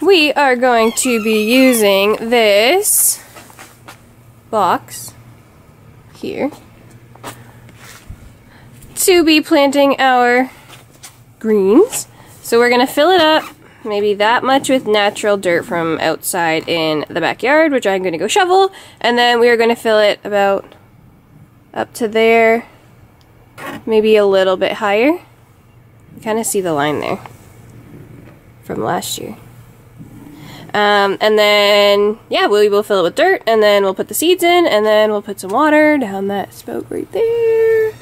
we are going to be using this box here to be planting our greens. So we're going to fill it up maybe that much with natural dirt from outside in the backyard, which I'm going to go shovel, and then we are going to fill it about up to there, maybe a little bit higher. You kind of see the line there from last year. And then, yeah, we will fill it with dirt, and then we'll put the seeds in, and then we'll put some water down that spout right there.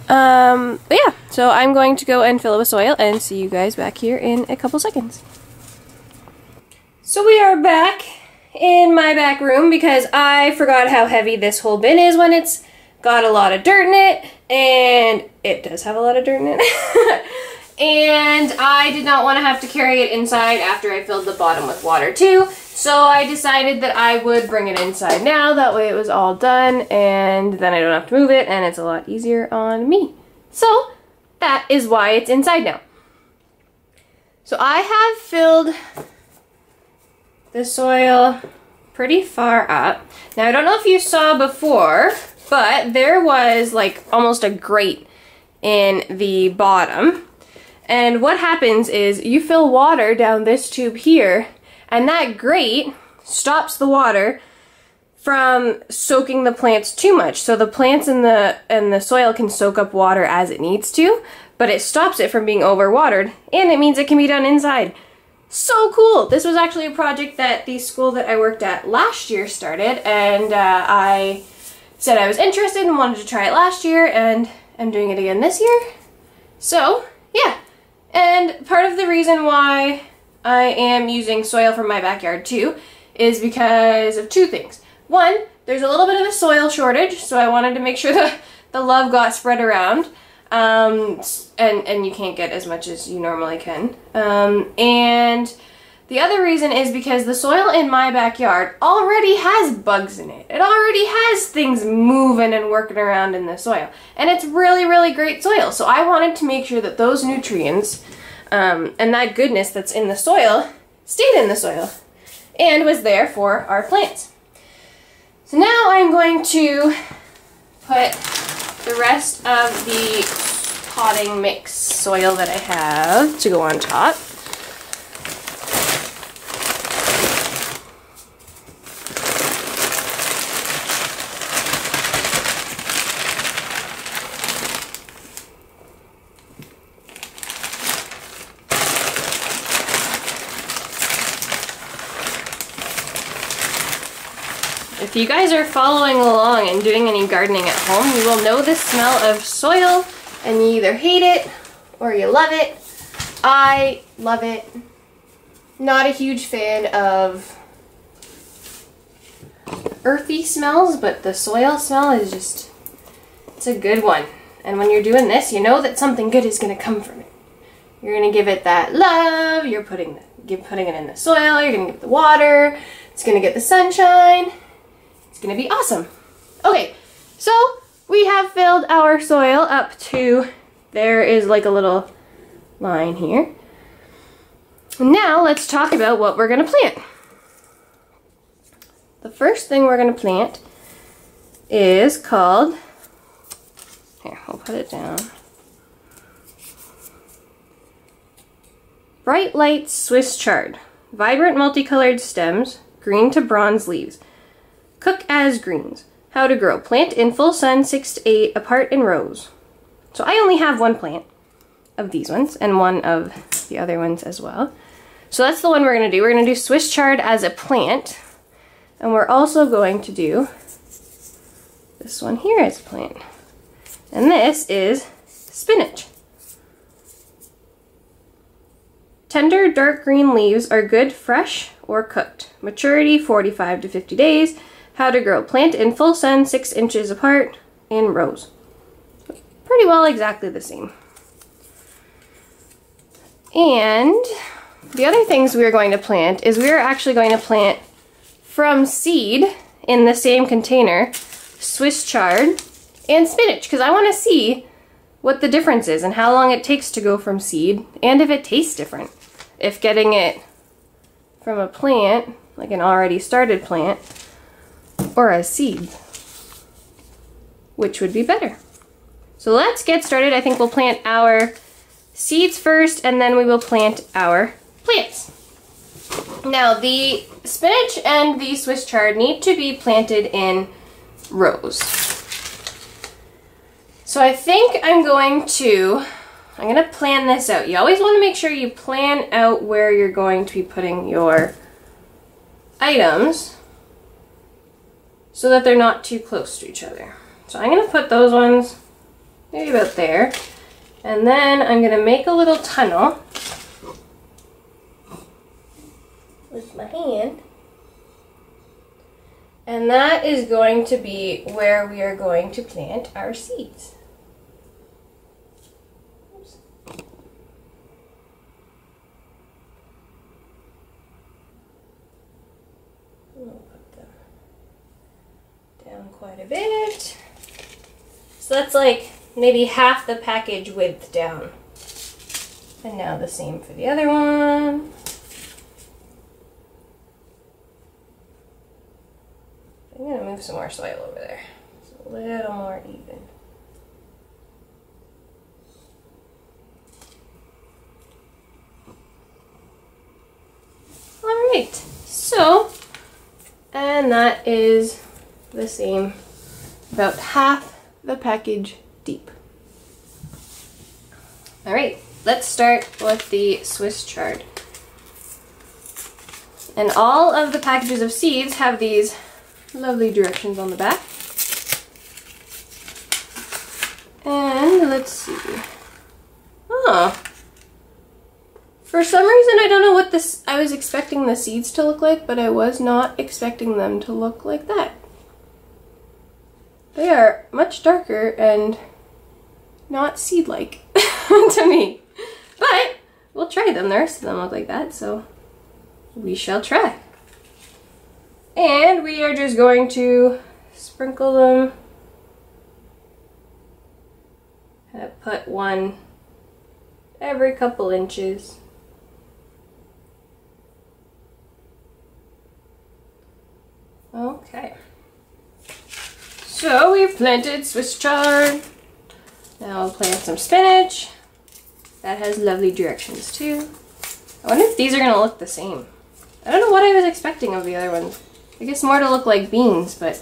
But yeah, so I'm going to go and fill it with soil and see you guys back here in a couple seconds. So we are back in my back room because I forgot how heavy this whole bin is when it's got a lot of dirt in it, and it does have a lot of dirt in it. And I did not want to have to carry it inside after I filled the bottom with water too, so I decided that I would bring it inside now. That way it was all done, and then I don't have to move it, and it's a lot easier on me. So that is why it's inside now. So I have filled the soil pretty far up. Now I don't know if you saw before, but there was like almost a grate in the bottom. And what happens is you fill water down this tube here, and that grate stops the water from soaking the plants too much. So the plants and the soil can soak up water as it needs to, but it stops it from being overwatered, and it means it can be done inside. So cool! This was actually a project that the school that I worked at last year started, and I said I was interested and wanted to try it last year, and I'm doing it again this year. So, yeah. And part of the reason why I am using soil from my backyard too is because of two things. One, there's a little bit of a soil shortage, so I wanted to make sure that the love got spread around, and you can't get as much as you normally can. And the other reason is because the soil in my backyard already has bugs in it. It already has things moving and working around in the soil. And it's really, really great soil. So I wanted to make sure that those nutrients and that goodness that's in the soil stayed in the soil and was there for our plants. So now I'm going to put the rest of the potting mix soil that I have to go on top. If you guys are following along and doing any gardening at home, you will know the smell of soil, and you either hate it or you love it. I love it. Not a huge fan of earthy smells, but the soil smell is just, it's a good one. And when you're doing this, you know that something good is going to come from it. You're going to give it that love, you're putting it in the soil, you're going to give it the water, it's going to get the sunshine. Gonna be awesome. Okay, so we have filled our soil up to, there is like a little line here. Now let's talk about what we're gonna plant. The first thing we're gonna plant is called, here, I'll put it down. Bright Light Swiss Chard. Vibrant multicolored stems, green to bronze leaves. Cook as greens. How to grow. Plant in full sun 6 to 8 apart in rows. So I only have one plant of these ones and one of the other ones as well. So that's the one we're going to do. We're going to do Swiss chard as a plant. And we're also going to do this one here as a plant. And this is spinach. Tender dark green leaves are good fresh or cooked. Maturity 45 to 50 days. How to grow. Plant in full sun 6 inches apart in rows. Pretty well exactly the same. And the other things we're going to plant is we're actually going to plant from seed in the same container Swiss chard and spinach, because I want to see what the difference is and how long it takes to go from seed and if it tastes different. If getting it from a plant, like an already started plant, or a seed. Which would be better? So let's get started. I think we'll plant our seeds first, and then we will plant our plants. Now, the spinach and the Swiss chard need to be planted in rows. So I think I'm gonna plan this out. You always want to make sure you plan out where you're going to be putting your items so that they're not too close to each other. So I'm gonna put those ones maybe about there, and then I'm gonna make a little tunnel with my hand, and that is going to be where we are going to plant our seeds. Oops. I'll put them down quite a bit. So that's like maybe half the package width down. And now the same for the other one. I'm gonna move some more soil over there. It's a little more even. Alright, so, and that is the same, about half the package deep. Alright, let's start with the Swiss chard. And all of the packages of seeds have these lovely directions on the back. And let's see. Oh. For some reason, I don't know what this, I was expecting the seeds to look like, but I was not expecting them to look like that. They are much darker and not seed-like to me. But we'll try them. The rest of them look like that, so we shall try. And we are just going to sprinkle them. I put one every couple inches. Okay. So we've planted Swiss chard. Now I'll plant some spinach. That has lovely directions too. I wonder if these are gonna look the same. I don't know what I was expecting of the other ones. I guess more to look like beans, but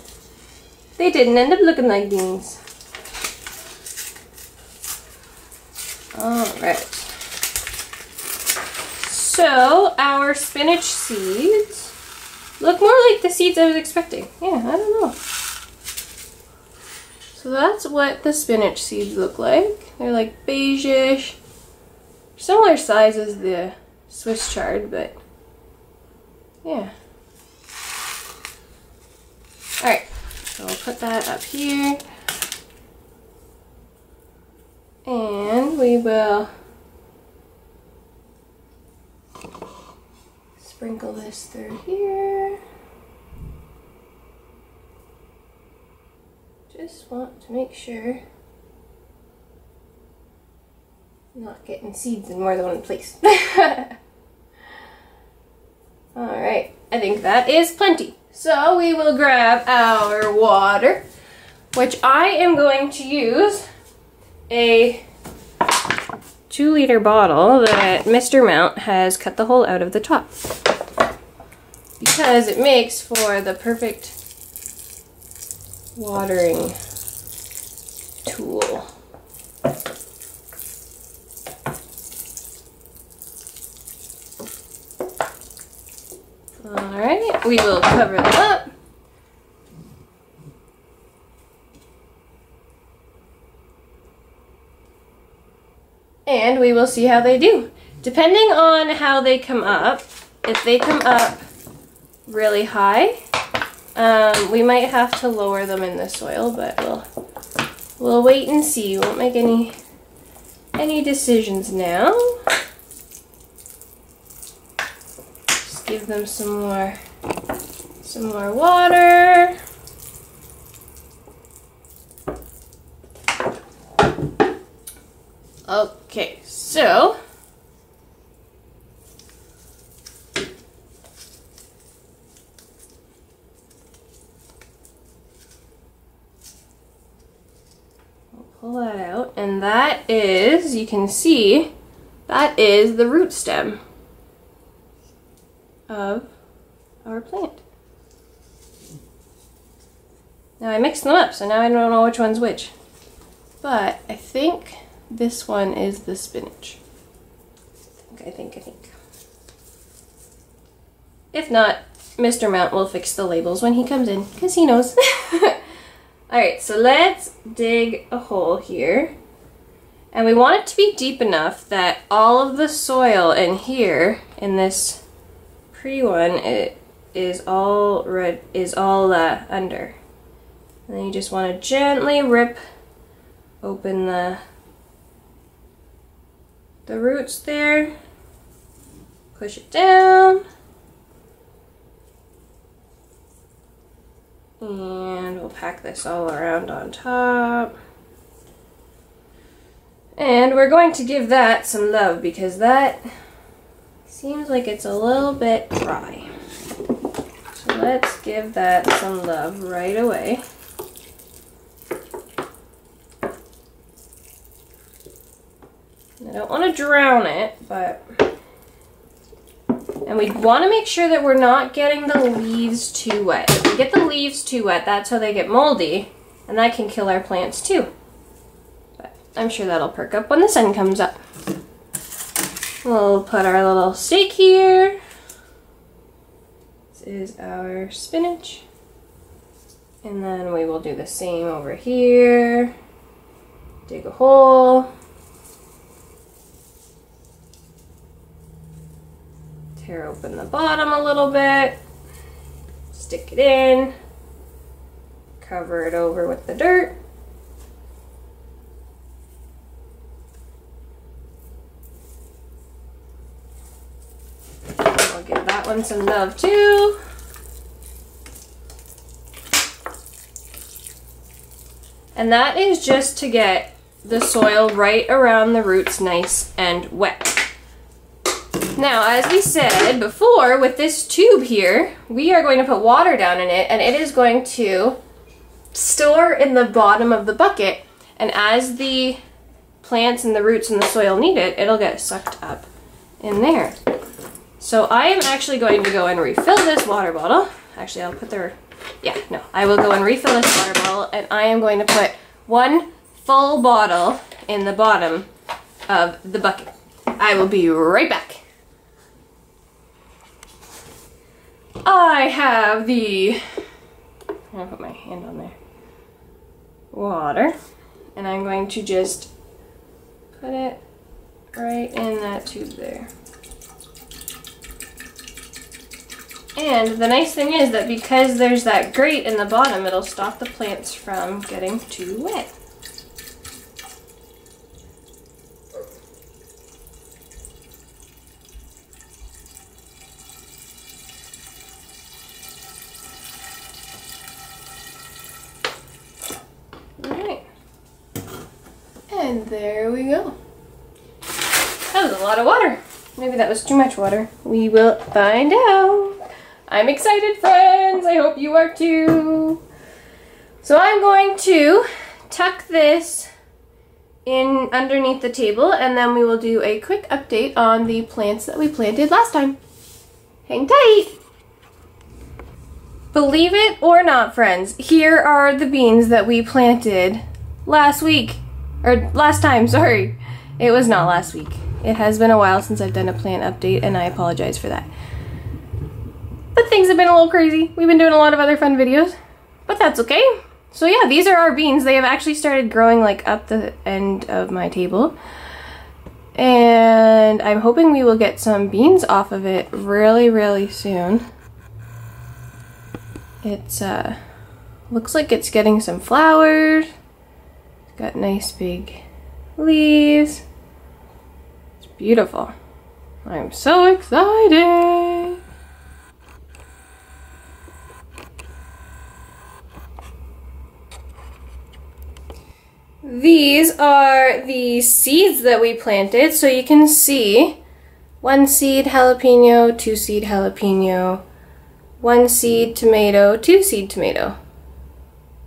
they didn't end up looking like beans. Alright. So our spinach seeds look more like the seeds I was expecting. Yeah, I don't know. So that's what the spinach seeds look like. They're like beige-ish. Similar size as the Swiss chard, but yeah. Alright, so I'll put that up here. And we will sprinkle this through here. Just want to make sure I'm not getting seeds in more than one place. Alright, I think that is plenty. So we will grab our water, which I am going to use a 2-liter bottle that Mr. Mount has cut the hole out of the top, because it makes for the perfect watering tool. Alright, we will cover them up. And we will see how they do. Depending on how they come up, if they come up really high, we might have to lower them in the soil, but we'll wait and see. We won't make any decisions now. Just give them some more water. Okay, so And that is, you can see, that is the root stem of our plant. Now I mixed them up, so now I don't know which one's which. But I think this one is the spinach. I think. If not, Mr. Mount will fix the labels when he comes in, because he knows. Alright, so let's dig a hole here. And we want it to be deep enough that all of the soil in here, in this pretty one, it is all under. And then you just want to gently rip open the roots there. Push it down. And we'll pack this all around on top. And we're going to give that some love because that seems like it's a little bit dry. So let's give that some love right away. I don't want to drown it, but... And we want to make sure that we're not getting the leaves too wet. If we get the leaves too wet, that's how they get moldy, and that can kill our plants too. But I'm sure that'll perk up when the sun comes up. We'll put our little stake here. This is our spinach. And then we will do the same over here. Dig a hole. Tear open the bottom a little bit, stick it in, cover it over with the dirt. I'll give that one some love too. And that is just to get the soil right around the roots nice and wet. Now, as we said before, with this tube here, we are going to put water down in it, and it is going to store in the bottom of the bucket, and as the plants and the roots and the soil need it, it'll get sucked up in there. So I am actually going to go and refill this water bottle. Actually, I'll put I will go and refill this water bottle, and I am going to put one full bottle in the bottom of the bucket. I will be right back. I have I'm gonna put my hand on there, water, and I'm going to just put it right in that tube there. And the nice thing is that because there's that grate in the bottom, it'll stop the plants from getting too wet. And there we go. That was a lot of water. Maybe that was too much water. We will find out. I'm excited, friends. I hope you are too. So I'm going to tuck this in underneath the table, and then we will do a quick update on the plants that we planted last time. Hang tight. Believe it or not, friends, here are the beans that we planted last week. Or last time, sorry. It was not last week. It has been a while since I've done a plant update, and I apologize for that. But things have been a little crazy. We've been doing a lot of other fun videos, but that's okay. So yeah, these are our beans. They have actually started growing like up the end of my table. And I'm hoping we will get some beans off of it really, really soon. It's looks like it's getting some flowers. Got nice big leaves. It's beautiful. I'm so excited. These are the seeds that we planted, so you can see 1 seed jalapeno, 2 seed jalapeno, 1 seed tomato, 2 seed tomato.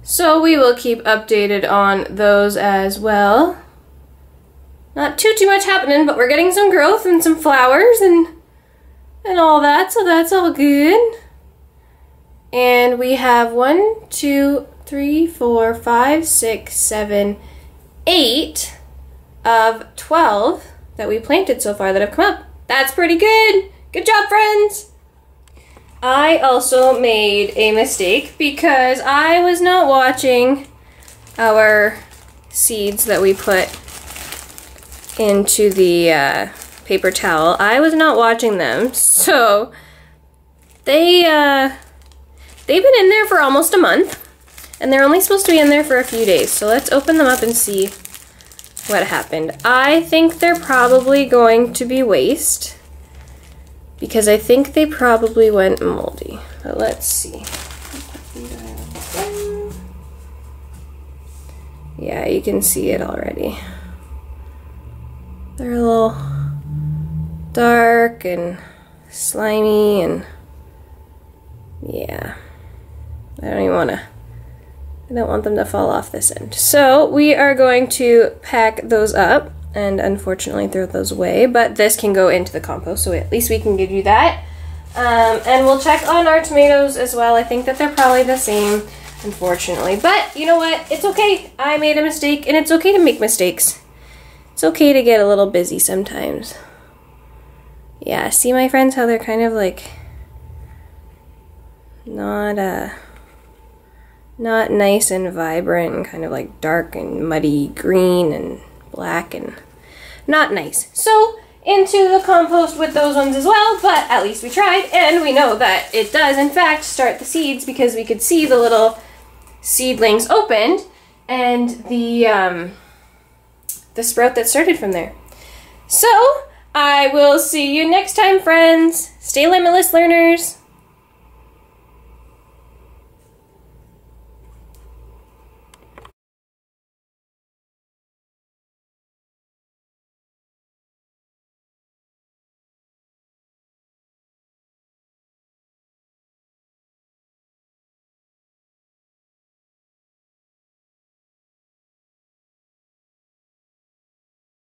So we will keep updated on those as well. Not too much happening, but we're getting some growth and some flowers and all that, so that's all good. And we have 1, 2, 3, 4, 5, 6, 7, 8 of 12 that we planted so far that have come up. That's pretty good. Good job, friends. I also made a mistake because I was not watching our seeds that we put into the paper towel. I was not watching them, so they've been in there for almost a month, and they're only supposed to be in there for a few days. So let's open them up and see what happened. I think they're probably going to be waste because I think they probably went moldy. But let's see. Yeah, you can see it already. They're a little dark and slimy, and yeah, I don't want them to fall off this end. So we are going to pack those up and unfortunately throw those away, but this can go into the compost, so at least we can give you that. And we'll check on our tomatoes as well. I think that they're probably the same, unfortunately, but you know what? It's okay. I made a mistake, and it's okay to make mistakes. It's okay to get a little busy sometimes. Yeah, see my friends, how they're kind of like not nice and vibrant and kind of like dark and muddy green and black and not nice. So into the compost with those ones as well, but at least we tried, and we know that it does in fact start the seeds because we could see the little seedlings opened and the sprout that started from there. So I will see you next time, friends. Stay limitless, learners.